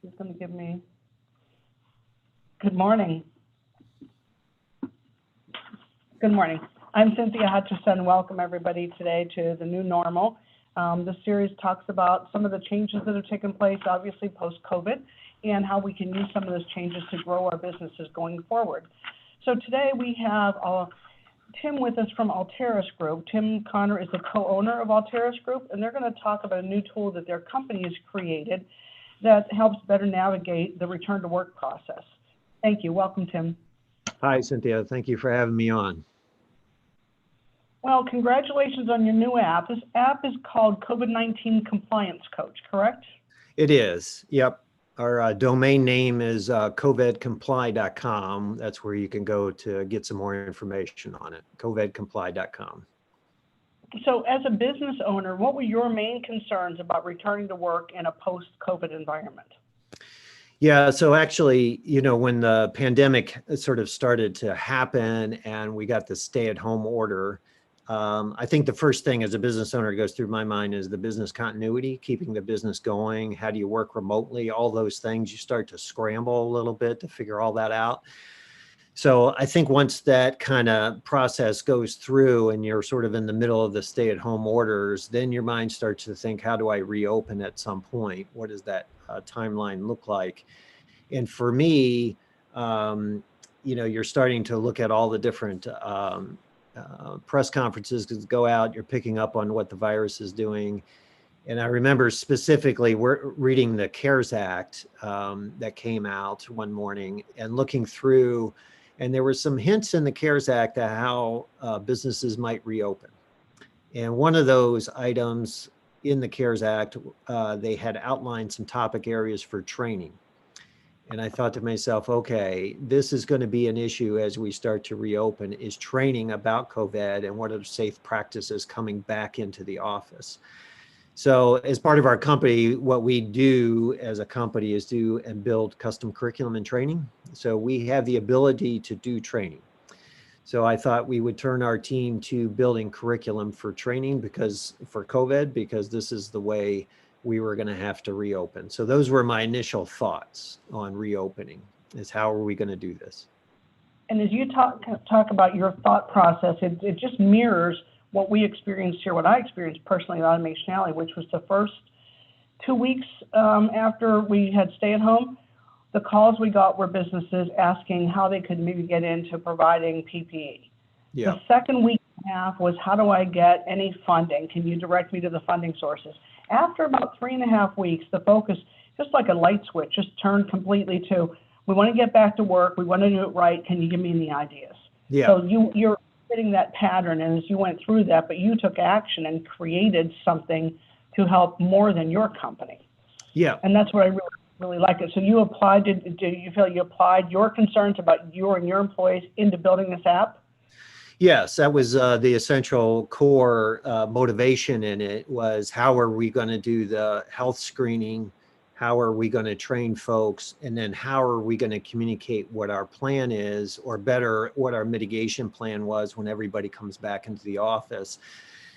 He's going to give me, good morning. Good morning. I'm Cynthia Hutchison. Welcome everybody today to the new normal. This series talks about some of the changes that have taken place, obviously post-COVID, and how we can use some of those changes to grow our businesses going forward. So today we have Tim with us from Alteris Group. Tim Connor is the co-owner of Alteris Group, and they're going to talk about a new tool that their company has created that helps better navigate the return to work process. Thank you. Welcome, Tim. Hi, Cynthia. Thank you for having me on. Well, congratulations on your new app. This app is called COVID-19 Compliance Coach, correct? It is. Yep. Our domain name is covidcomply.com. That's where you can go to get some more information on it, covidcomply.com. So as a business owner, what were your main concerns about returning to work in a post-COVID environment? Yeah, so actually, when the pandemic sort of started to happen and we got the stay-at-home order, I think the first thing as a business owner that goes through my mind is the business continuity, keeping the business going. How do you work remotely? All those things, you start to scramble a little bit to figure all that out. So I think once that kind of process goes through and you're sort of in the middle of the stay-at-home orders, then your mind starts to think, how do I reopen at some point? What does that timeline look like? And for me, you're starting to look at all the different press conferences that go out, you're picking up on what the virus is doing. And I remember specifically we're reading the CARES Act that came out one morning and looking through, and there were some hints in the CARES Act at how businesses might reopen. And one of those items in the CARES Act, they had outlined some topic areas for training. And I thought to myself, okay, this is going to be an issue as we start to reopen, is training about COVID and what are safe practices coming back into the office. So as part of our company, what we do as a company is do and build custom curriculum and training. So we have the ability to do training. So I thought we would turn our team to building curriculum for training for COVID, because this is the way we were going to have to reopen. So those were my initial thoughts on reopening, is how are we going to do this? And as you talk about your thought process, it just mirrors what we experienced here, what I experienced personally at Automation Alley, which was the first 2 weeks after we had stay at home. The calls we got were businesses asking how they could maybe get into providing PPE. Yeah. The second week and a half was, how do I get any funding? Can you direct me to the funding sources? After about 3.5 weeks, the focus, just like a light switch, just turned completely to, we want to get back to work. We want to do it right. Can you give me any ideas? Yeah. So you're fitting that pattern, and as you went through that, but you took action and created something to help more than your company. Yeah. And that's what I really like it. So you applied, do you feel you applied your concerns about you and your employees into building this app? Yes, that was the essential core motivation in it, was how are we going to do the health screening? How are we going to train folks? And then how are we going to communicate what our plan is, or better, what our mitigation plan was when everybody comes back into the office?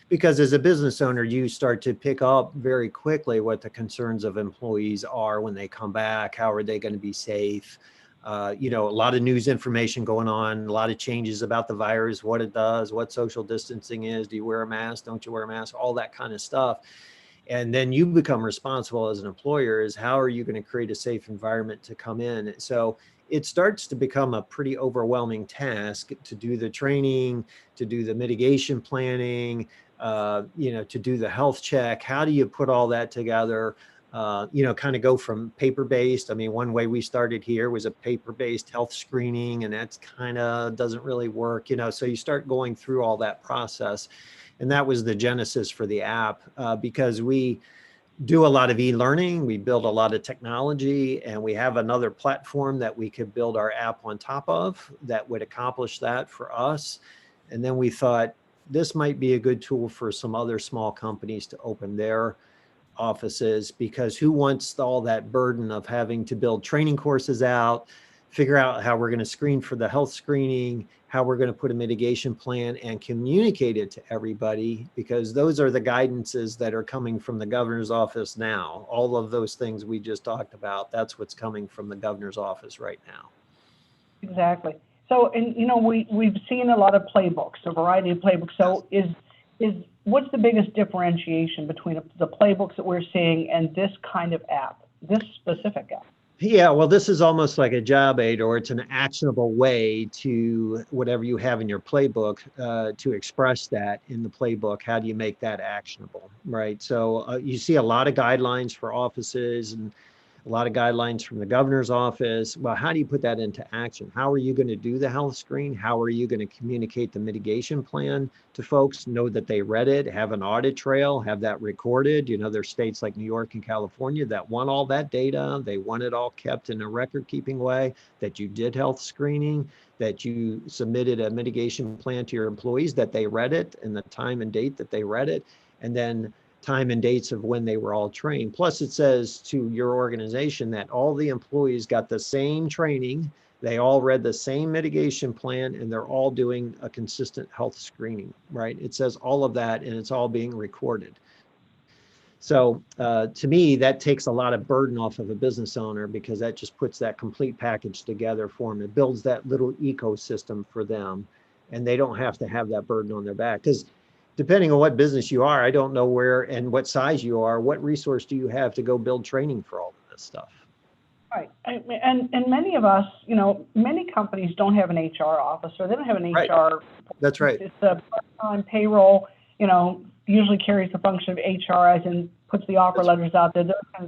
Because as a business owner, you start to pick up very quickly what the concerns of employees are when they come back. How are they going to be safe? A lot of news information going on, a lot of changes about the virus, what it does, what social distancing is, do you wear a mask, don't you wear a mask, all that kind of stuff. And then you become responsible as an employer, is how are you going to create a safe environment to come in? So it starts to become a pretty overwhelming task to do the training, to do the mitigation planning, to do the health check. How do you put all that together? Kind of go from paper-based. I mean, one way we started here was a paper-based health screening, and that's kind of doesn't really work, so you start going through all that process. And that was the genesis for the app, because we do a lot of e-learning, we build a lot of technology, and we have another platform that we could build our app on top of that would accomplish that for us. And then we thought this might be a good tool for some other small companies to open their offices, because who wants all that burden of having to build training courses out, figure out how we're going to screen for the health screening, how we're going to put a mitigation plan and communicate it to everybody, because those are the guidances that are coming from the governor's office now. All of those things we just talked about, that's what's coming from the governor's office right now. Exactly. So, and we've seen a lot of playbooks, a variety of playbooks. So what's the biggest differentiation between the playbooks that we're seeing and this kind of app, this specific app? Yeah, well, this is almost like a job aid, or it's an actionable way to whatever you have in your playbook to express that in the playbook. How do you make that actionable, right? So you see a lot of guidelines for offices and a lot of guidelines from the governor's office. Well, how do you put that into action? How are you going to do the health screen? How are you going to communicate the mitigation plan to folks, know that they read it, have an audit trail, have that recorded? There's states like New York and California that want all that data. They want it all kept in a record keeping way, that you did health screening, that you submitted a mitigation plan to your employees, that they read it and the time and date that they read it, and then time and dates of when they were all trained. Plus it says to your organization that all the employees got the same training, they all read the same mitigation plan, and they're all doing a consistent health screening, right? It says all of that, and it's all being recorded. So to me, that takes a lot of burden off of a business owner, because that just puts that complete package together for them. It builds that little ecosystem for them, and they don't have to have that burden on their back. Because depending on what business you are, I don't know where and what size you are, what resource do you have to go build training for all of this stuff? Right. And many of us, many companies don't have an HR office, or they don't have an Right. HR. That's right. It's a part-time payroll, usually carries the function of HR, as in puts the offer letters out there,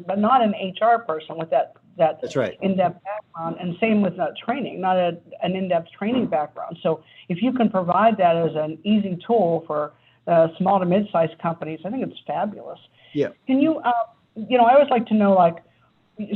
but not an HR person with that That's right. in-depth background. And same with training, not an in-depth training background. So if you can provide that as an easy tool for small to mid-sized companies, I think it's fabulous. Yeah. Can you, I always like to know,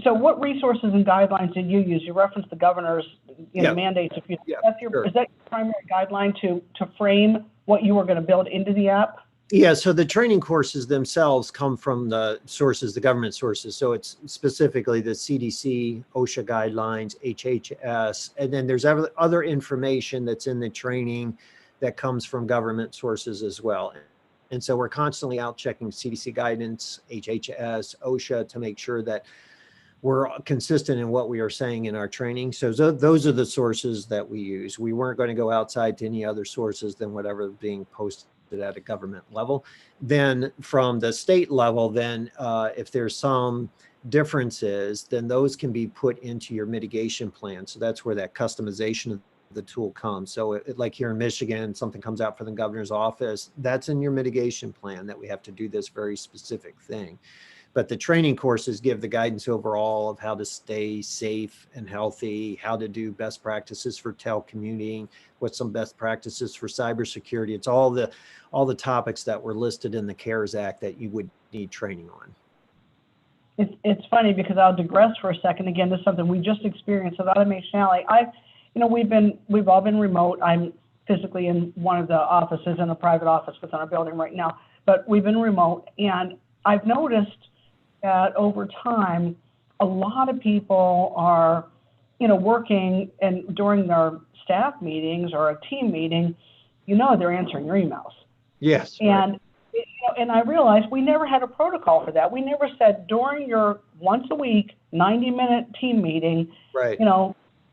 so what resources and guidelines did you use? You referenced the governor's mandates. Is that your primary guideline to frame what you were going to build into the app? Yeah, so the training courses themselves come from the sources, the government sources. So it's specifically the CDC, OSHA guidelines, HHS, and then there's other information that's in the training that comes from government sources as well. And so we're constantly out checking CDC guidance, HHS, OSHA, to make sure that we're consistent in what we are saying in our training. So those are the sources that we use. We weren't going to go outside to any other sources than whatever is being posted at a government level. Then from the state level, then if there's some differences, then those can be put into your mitigation plan. So that's where that customization of the tool comes. So like here in Michigan, something comes out for the governor's office, that's in your mitigation plan, that we have to do this very specific thing. But the training courses give the guidance overall of how to stay safe and healthy, how to do best practices for telecommuting, what's some best practices for cybersecurity. It's all the topics that were listed in the CARES Act that you would need training on. It's funny because I'll digress for a second. Again, this is something we just experienced at Automation Alley. We've all been remote. I'm physically in one of the offices, in a private office within our building right now, but we've been remote, and I've noticed that over time, a lot of people are, working, and during their staff meetings or a team meeting, they're answering your emails. Yes. And right. And I realized we never had a protocol for that. We never said during your once a week 90-minute team meeting, right.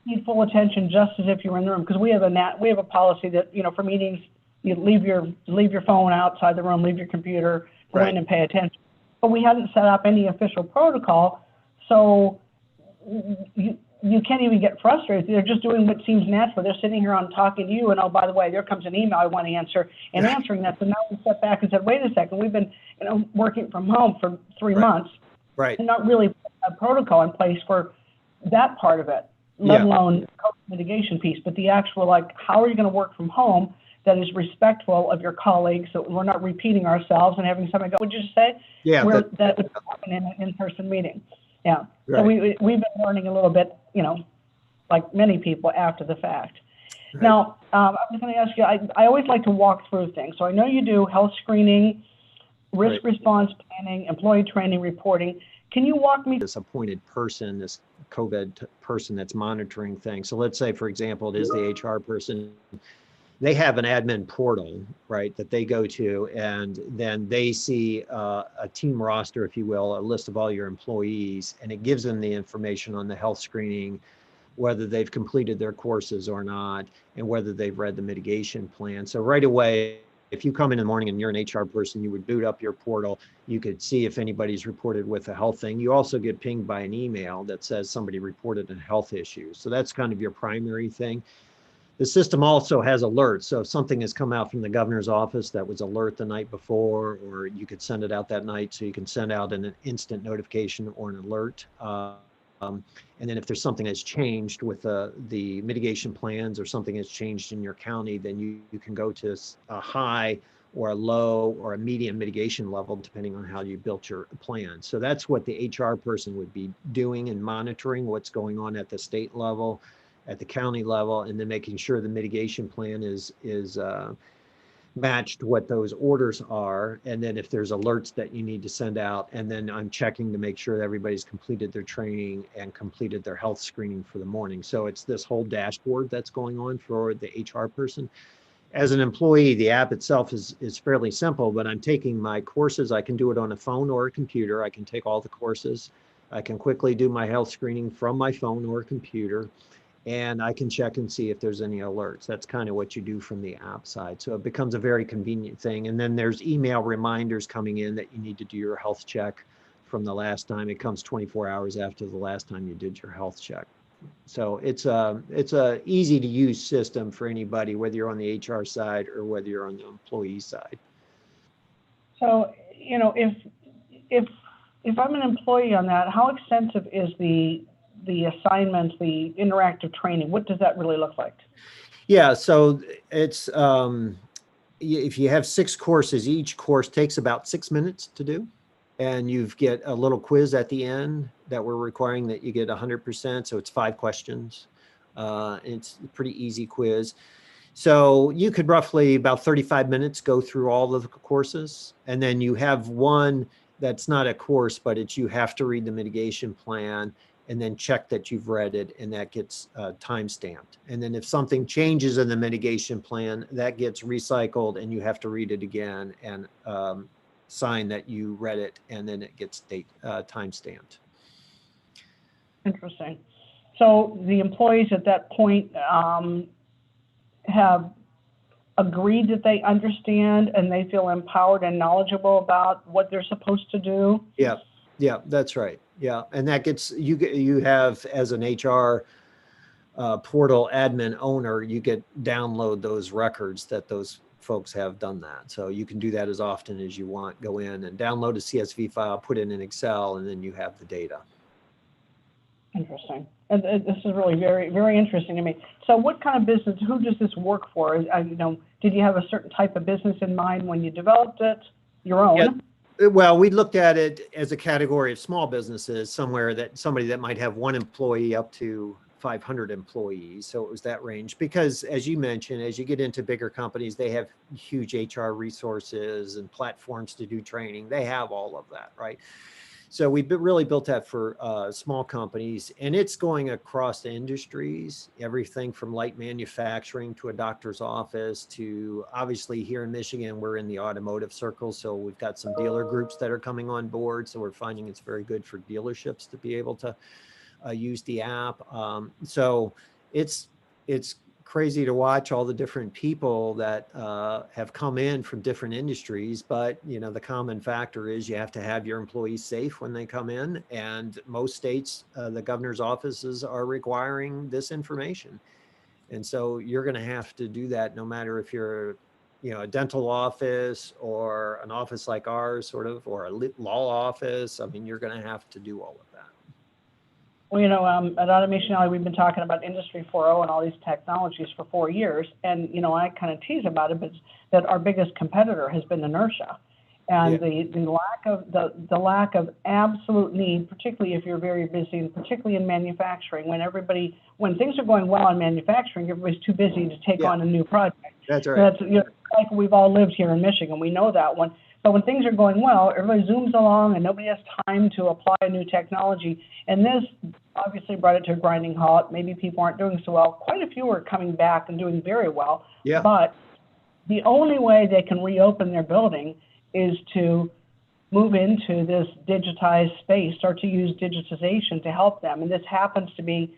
Need full attention just as if you were in the room, because we have a policy that for meetings you leave your phone outside the room, leave your computer, go right. in and pay attention. But we hadn't set up any official protocol, so you can't even get frustrated. They're just doing what seems natural. They're sitting here talking to you, and oh, by the way, there comes an email I want to answer, and answering that. So now we step back and said, wait a second, we've been working from home for 3 months, right, and not really put a protocol in place for that part of it, let alone COVID mitigation piece. But the actual how are you going to work from home that is respectful of your colleagues, so we're not repeating ourselves and having somebody go, would you just say? Yeah, that would happen in an in-person meeting. Yeah. Right. So we've been learning a little bit, like many people after the fact. Right. Now, I was going to ask you, I always like to walk through things. So I know you do health screening, risk response planning, employee training, reporting. Can you walk me? This appointed person, this COVID person that's monitoring things. So let's say, for example, it is the HR person. They have an admin portal, right, that they go to, and then they see a team roster, if you will, a list of all your employees, and it gives them the information on the health screening, whether they've completed their courses or not, and whether they've read the mitigation plan. So right away, if you come in the morning and you're an HR person, you would boot up your portal. You could see if anybody's reported with a health thing. You also get pinged by an email that says somebody reported a health issue. So that's kind of your primary thing. The system also has alerts. So if something has come out from the governor's office that was alert the night before, or you could send it out that night, so you can send out an instant notification or an alert. And then if there's something that's changed with the mitigation plans, or something has changed in your county, then you can go to a high or a low or a medium mitigation level, depending on how you built your plan. So that's what the HR person would be doing, and monitoring what's going on at the state level, at the county level, and then making sure the mitigation plan is matched what those orders are. And then if there's alerts that you need to send out, and then I'm checking to make sure that everybody's completed their training and completed their health screening for the morning. So it's this whole dashboard that's going on for the HR person. As an employee, the app itself is fairly simple, but I'm taking my courses. I can do it on a phone or a computer. I can take all the courses. I can quickly do my health screening from my phone or computer, and I can check and see if there's any alerts. That's kind of what you do from the app side. So it becomes a very convenient thing. And then there's email reminders coming in that you need to do your health check from the last time. It comes 24 hours after the last time you did your health check. So it's a easy to use system for anybody, whether you're on the HR side or whether you're on the employee side. So, you know, if I'm an employee on that, how extensive is the assignments, the interactive training? What does that really look like? Yeah, so it's if you have 6 courses, each course takes about 6 minutes to do, and you get a little quiz at the end that we're requiring that you get 100%. So it's 5 questions. It's a pretty easy quiz. So you could roughly about 35 minutes go through all of the courses, and then you have one that's not a course, but it's you have to read the mitigation plan and then check that you've read it, and that gets time stamped. And then if something changes in the mitigation plan, that gets recycled, and you have to read it again and sign that you read it, and then it gets time stamped. Interesting. So the employees at that point have agreed that they understand and they feel empowered and knowledgeable about what they're supposed to do? Yeah, that's right. Yeah, and that gets you have, as an HR portal admin owner, you get download those records that those folks have done that. So you can do that as often as you want. Go in and download a CSV file, put it in Excel, and then you have the data. Interesting. And this is really very, very interesting to me. So what kind of business, who does this work for? You know, did you have a certain type of business in mind when you developed it, your own? Yeah. Well, we looked at it as a category of small businesses, somebody that might have 1 employee up to 500 employees. So it was that range, because as you mentioned, as you get into bigger companies, they have huge HR resources and platforms to do training. They have all of that, right? So we really built that for small companies, and it's going across industries, everything from light manufacturing to a doctor's office to, obviously here in Michigan, we're in the automotive circle. So we've got some dealer groups that are coming on board. So we're finding it's very good for dealerships to be able to use the app. So it's crazy to watch all the different people that have come in from different industries, but you know, the common factor is you have to have your employees safe when they come in, and most states, the governor's offices are requiring this information, and so you're going to have to do that no matter if you're, you know, a dental office or an office like ours, sort of, or a law office. I mean, you're going to have to do all of that. Well, you know, at Automation Alley, we've been talking about Industry 4.0 and all these technologies for 4 years. And, you know, I kind of tease about it, but that our biggest competitor has been inertia. And the lack of absolute need, particularly if you're very busy, and particularly in manufacturing, when things are going well in manufacturing, everybody's too busy to take on a new project. That's right. You know, like we've all lived here in Michigan, we know that one. But when things are going well, everybody zooms along and nobody has time to apply a new technology. And this obviously brought it to a grinding halt. Maybe people aren't doing so well. Quite a few are coming back and doing very well. Yeah. But the only way they can reopen their building is to move into this digitized space, start to use digitization to help them. And this happens to be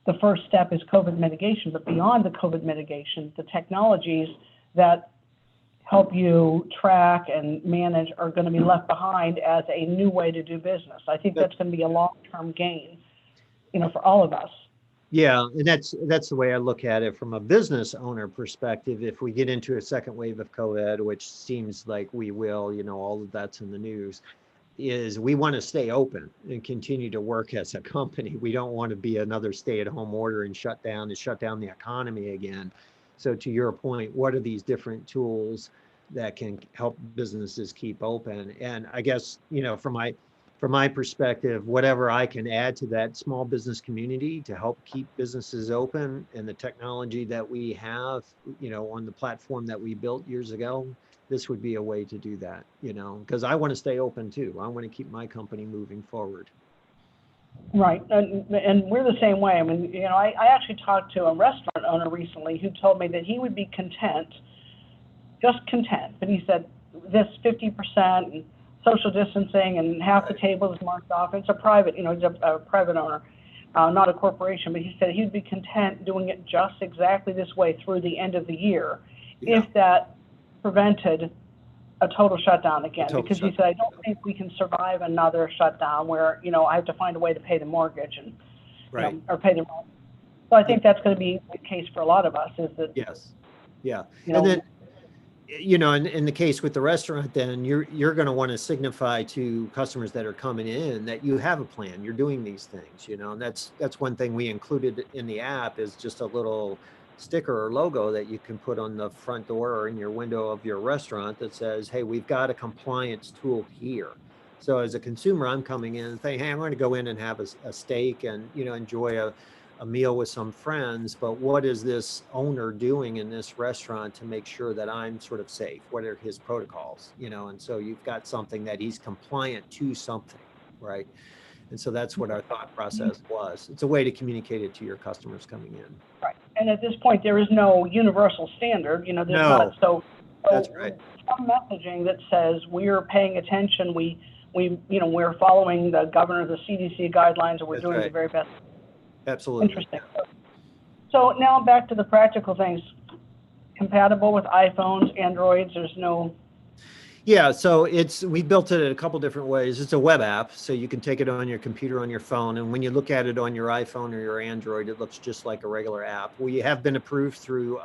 the first step is COVID mitigation, but beyond the COVID mitigation, the technologies that help you track and manage are going to be left behind as a new way to do business. I think that's going to be a long-term gain, for all of us. Yeah, and that's the way I look at it from a business owner perspective. If we get into a second wave of COVID, which seems like we will, all of that's in the news, is we want to stay open and continue to work as a company. We don't want to be another stay-at-home order and shut down the economy again. So to your point, what are these different tools that can help businesses keep open? And I guess, from my perspective, whatever I can add to that small business community to help keep businesses open, and the technology that we have, on the platform that we built years ago, this would be a way to do that, because I want to stay open too. I want to keep my company moving forward. Right, and we're the same way. I mean, I actually talked to a restaurant owner recently who told me that he would be just content, but he said this 50% and social distancing and half the table is marked off. It's a private, he's a private owner, not a corporation, but he said he'd be content doing it just exactly this way through the end of the year, if that prevented a total shutdown again. Because he said, I don't think we can survive another shutdown where, I have to find a way to pay the mortgage and, or pay the rent. So I think that's going to be the case for a lot of us, is that. Yes. Yeah. And then, in the case with the restaurant, then you're going to want to signify to customers that are coming in that you have a plan, you're doing these things, and that's one thing we included in the app, is just a little sticker or logo that you can put on the front door or in your window of your restaurant that says, hey, we've got a compliance tool here. So as a consumer, I'm coming in and saying, hey, I'm going to go in and have a steak and, enjoy a meal with some friends, but what is this owner doing in this restaurant to make sure that I'm sort of safe? What are his protocols? And so you've got something that he's compliant to something, right? And so that's what our thought process was. It's a way to communicate it to your customers coming in. Right. And at this point, there is no universal standard, there's not. So that's right. Some messaging that says we're paying attention, we're following the governor of the CDC guidelines, and we're doing the very best. Absolutely. Interesting. So now back to the practical things. Compatible with iPhones, Androids, there's no. Yeah, so we built it in a couple different ways. It's a web app, so you can take it on your computer, on your phone, and when you look at it on your iPhone or your Android, it looks just like a regular app. We have been approved through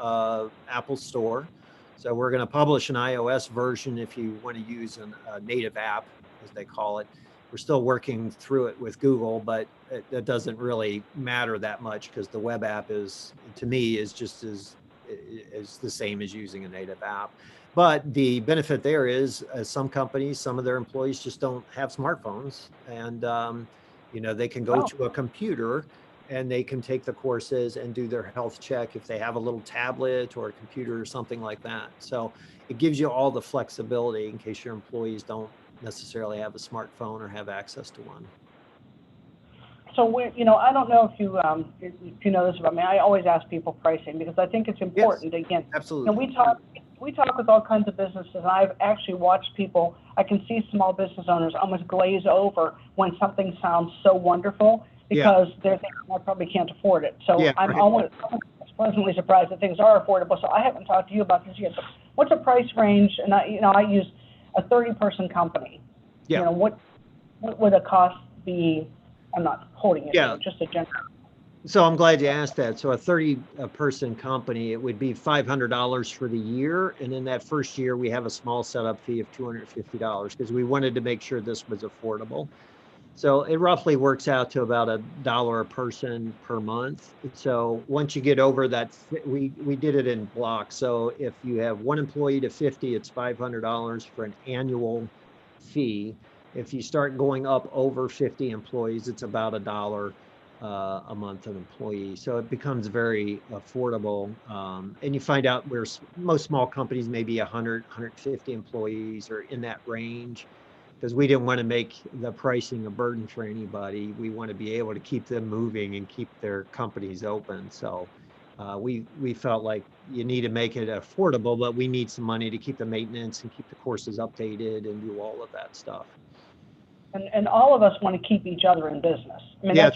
Apple Store, so we're going to publish an iOS version if you want to use a native app, as they call it. We're still working through it with Google, but it doesn't really matter that much, because the web app to me, is just as the same as using a native app. But the benefit there is, some companies, some of their employees just don't have smartphones, and they can go to a computer and they can take the courses and do their health check if they have a little tablet or a computer or something like that. So it gives you all the flexibility in case your employees don't necessarily have a smartphone or have access to one. So I don't know if you know this about me. I always ask people pricing, because I think it's important. Yes, again, absolutely. We talk with all kinds of businesses, and I've actually watched people. I can see small business owners almost glaze over when something sounds so wonderful, because they're thinking, I probably can't afford it. So I'm always pleasantly surprised that things are affordable. So I haven't talked to you about this yet, but what's a price range? And I use a 30-person company. Yeah. What would a cost be? I'm not holding it, just a general. So I'm glad you asked that. So a 30-person company, it would be $500 for the year. And in that first year, we have a small setup fee of $250, because we wanted to make sure this was affordable. So it roughly works out to about $1 a person per month. So once you get over that, we did it in blocks. So if you have one employee to 50, it's $500 for an annual fee. If you start going up over 50 employees, it's about $1 a month an employee. So it becomes very affordable. And you find out where most small companies, maybe 100, 150 employees, are in that range. because we didn't want to make the pricing a burden for anybody. We want to be able to keep them moving and keep their companies open. So we felt like you need to make it affordable, but we need some money to keep the maintenance and keep the courses updated and do all of that stuff. And all of us want to keep each other in business. I mean, Yeah,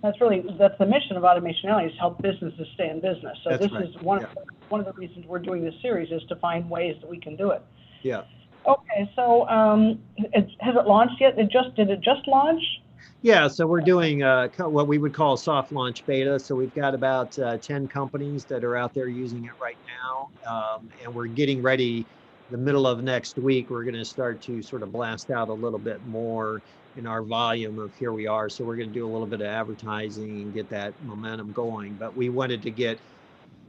that's really that's the mission of Automation Alley, is help businesses stay in business. So that's this right. is one of the reasons we're doing this series, is to find ways that we can do it. Yeah. Okay, so has it launched yet? Did it just launch? Yeah, so we're doing what we would call a soft launch beta. So we've got about 10 companies that are out there using it right now, and we're getting ready. The middle of next week, we're going to start to sort of blast out a little bit more in our volume of here we are. So we're going to do a little bit of advertising and get that momentum going. But we wanted to get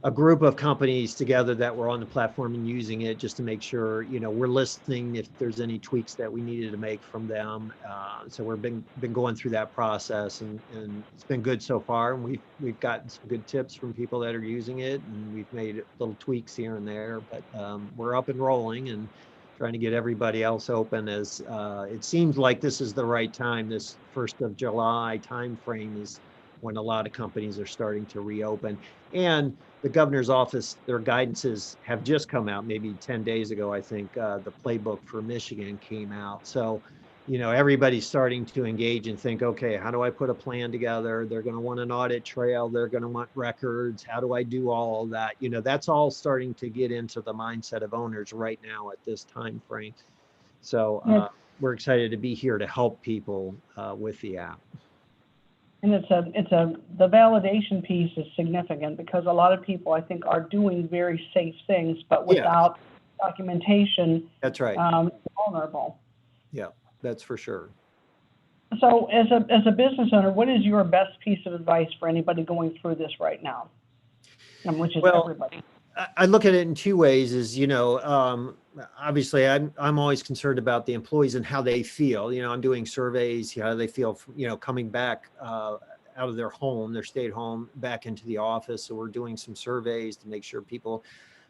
a group of companies together that were on the platform and using it, just to make sure, we're listening if there's any tweaks that we needed to make from them. So we've been going through that process, and it's been good so far. And we've gotten some good tips from people that are using it, and we've made little tweaks here and there. But we're up and rolling and trying to get everybody else open, as it seems like this is the right time. This 1st of July timeframe is when a lot of companies are starting to reopen. And the governor's office, their guidances have just come out, maybe 10 days ago. I think the Playbook for Michigan came out. So, everybody's starting to engage and think, okay, how do I put a plan together? They're going to want an audit trail. They're going to want records. How do I do all of that? That's all starting to get into the mindset of owners right now at this time frame. So we're excited to be here to help people with the app. And the validation piece is significant, because a lot of people, I think, are doing very safe things, but without documentation, that's right, vulnerable. Yeah, that's for sure. So as a business owner, what is your best piece of advice for anybody going through this right now? And which is everybody. I look at it in two ways. Is obviously I'm always concerned about the employees and how they feel. I'm doing surveys, how they feel, coming back out of their home, their stay at home, back into the office. So we're doing some surveys to make sure people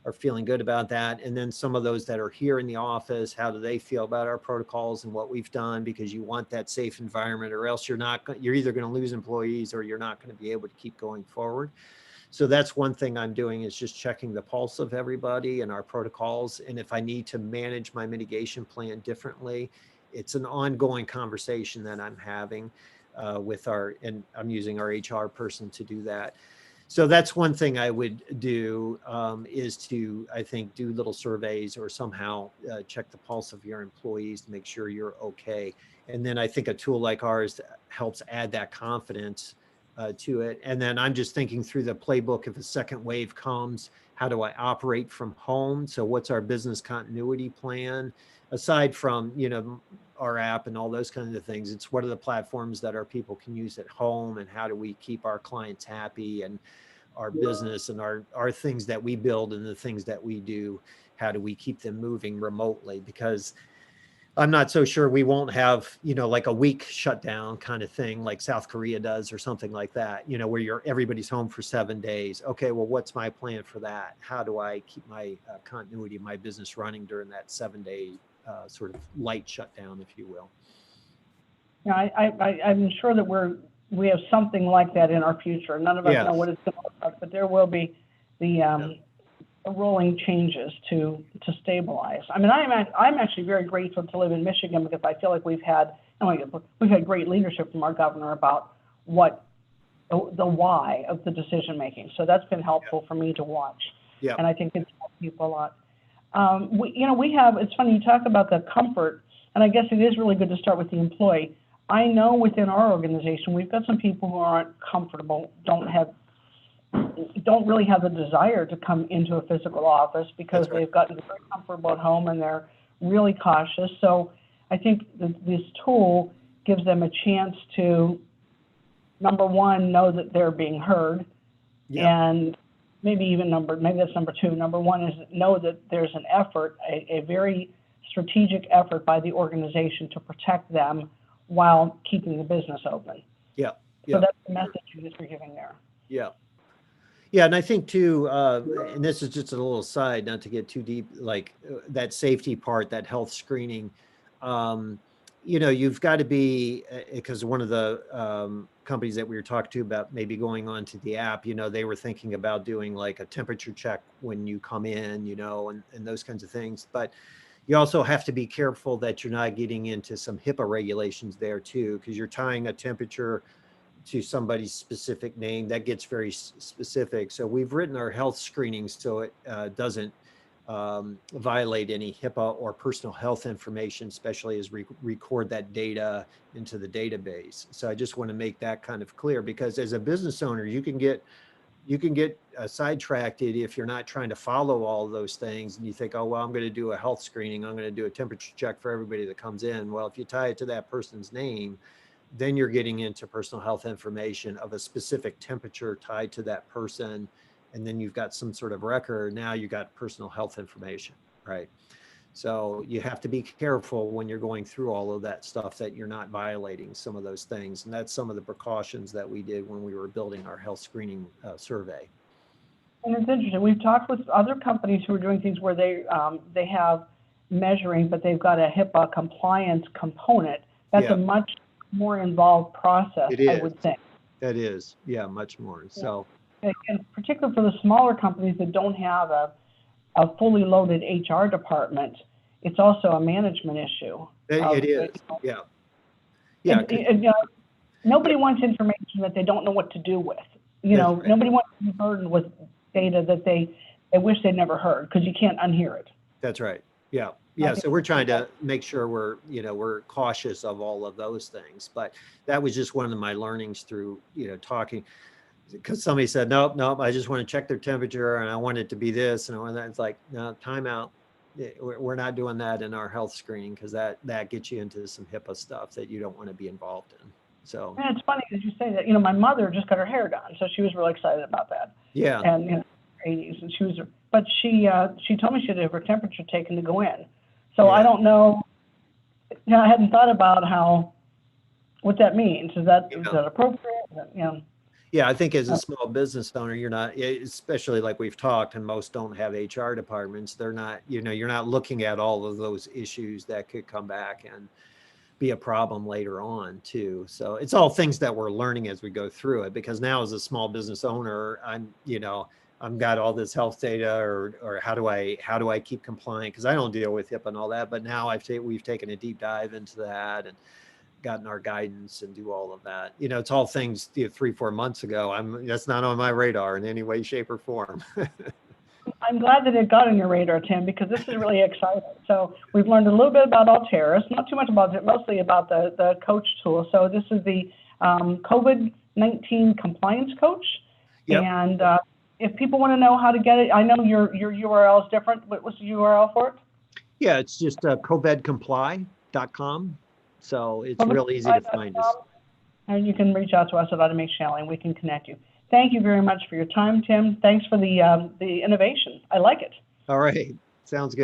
are feeling good about that. And then some of those that are here in the office, how do they feel about our protocols and what we've done? Because you want that safe environment, or else you're either going to lose employees or you're not going to be able to keep going forward. So that's one thing I'm doing, is just checking the pulse of everybody and our protocols. And if I need to manage my mitigation plan differently, it's an ongoing conversation that I'm having and I'm using our HR person to do that. So that's one thing I would do, is to, I think, do little surveys or somehow check the pulse of your employees to make sure you're okay. And then I think a tool like ours helps add that confidence to it. And then I'm just thinking through the playbook. If a second wave comes, how do I operate from home? So what's our business continuity plan? Aside from, our app and all those kinds of things, it's what are the platforms that our people can use at home, and how do we keep our clients happy, and our business and our things that we build and the things that we do, how do we keep them moving remotely? Because I'm not so sure we won't have, like a week shutdown kind of thing like South Korea does, or something like that, where everybody's home for 7 days. Okay, well, what's my plan for that? How do I keep my continuity of my business running during that 7-day sort of light shutdown, if you will? Yeah, I'm sure that we have something like that in our future. None of us know what it's going to look like, but there will be the rolling changes to stabilize. I mean, I'm actually very grateful to live in Michigan, because I feel like we've had great leadership from our governor about the why of the decision making. So that's been helpful for me to watch. Yeah. And I think it's helped people a lot. It's funny you talk about the comfort, and I guess it is really good to start with the employee. I know within our organization, we've got some people who aren't comfortable, don't really have the desire to come into a physical office, because they've gotten very comfortable at home and they're really cautious. So I think this tool gives them a chance to, number one, know that they're being heard, and maybe that's number two. Number one is know that there's an effort, a very strategic effort by the organization to protect them while keeping the business open. So that's the message you're giving there. Yeah, and I think too, and this is just a little aside, not to get too deep, like that safety part, that health screening. You've got to be, because one of the companies that we were talking to about maybe going on to the app, they were thinking about doing like a temperature check when you come in, and those kinds of things. But you also have to be careful that you're not getting into some HIPAA regulations there too, because you're tying a temperature to somebody's specific name that gets very specific. So we've written our health screenings so it doesn't violate any HIPAA or personal health information, especially as we record that data into the database. So I just want to make that kind of clear, because as a business owner, you can get sidetracked if you're not trying to follow all of those things, and you think, oh, well, I'm going to do a health screening, I'm going to do a temperature check for everybody that comes in. Well, if you tie it to that person's name, then you're getting into personal health information of a specific temperature tied to that person. And then you've got some sort of record. Now you got personal health information, right? So you have to be careful when you're going through all of that stuff that you're not violating some of those things. And that's some of the precautions that we did when we were building our health screening survey. And it's interesting. We've talked with other companies who are doing things where they have measuring, but they've got a HIPAA compliance component. That's a much more involved process, I would think. That is, much more. Yeah. So, and particularly for the smaller companies that don't have a fully loaded HR department, it's also a management issue. It is, yeah. Nobody wants information that they don't know what to do with. Right. Nobody wants to be burdened with data that they wish they'd never heard, because you can't unhear it. That's right. Yeah. Yeah, so we're trying to make sure we're cautious of all of those things. But that was just one of my learnings through, talking, because somebody said, nope, I just want to check their temperature and I want it to be this. And it's like, no, time out. We're not doing that in our health screening, because that gets you into some HIPAA stuff that you don't want to be involved in. So yeah, it's funny as you say that. My mother just got her hair done, so she was really excited about that. Yeah. And 80s, and she told me she had to have her temperature taken to go in. So I don't know. I hadn't thought about what that means. Is that appropriate? Yeah, I think as a small business owner, you're not, especially like we've talked, and most don't have HR departments. They're not, you're not looking at all of those issues that could come back and be a problem later on too. So it's all things that we're learning as we go through it, because now as a small business owner, I've got all this health data, or how do I keep compliant? Because I don't deal with HIPAA and all that, but now we've taken a deep dive into that and gotten our guidance and do all of that. It's all things 3-4 months ago. That's not on my radar in any way, shape, or form. I'm glad that it got on your radar, Tim, because this is really exciting. So we've learned a little bit about Alteris, not too much about it, mostly about the coach tool. So this is the COVID-19 Compliance Coach. Yep. And if people want to know how to get it, I know your URL is different. What's the URL for it? Yeah, it's just covedcomply.com. So it's real easy to find us. And you can reach out to us at Automation Channel and we can connect you. Thank you very much for your time, Tim. Thanks for the innovation. I like it. All right. Sounds good.